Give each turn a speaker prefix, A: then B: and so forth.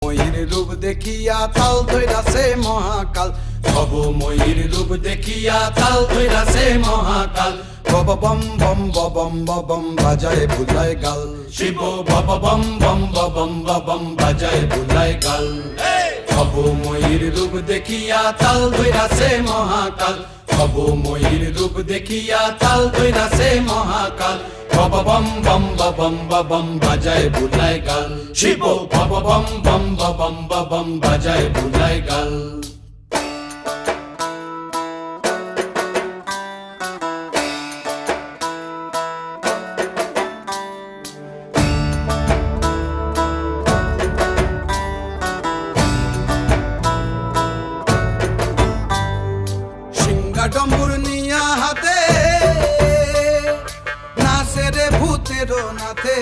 A: ময়ূর রূপ দেখিয়া তাল ধইরাছে মহাকাল, ভবময়ূর রূপ দেখিয়া তাল ধইরাছে মহাকাল। বব বম বম বম বম বাজায় বুলায় গাল, শিব বব বম বম বম বম বাজায় বুলায় গাল। ভবময়ূর রূপ দেখিয়া তাল ধইরাছে মহাকাল, ভবময়ূর রূপ দেখিয়া তাল ধইরাছে মহাকাল। বব বম বম বম বাজায় বুলায় গাল, শিব বব বম বম বম বাজায় বুলায় গাল। ডম্বুর নিয়া হাতে নাচে রে ভূতের নাথে।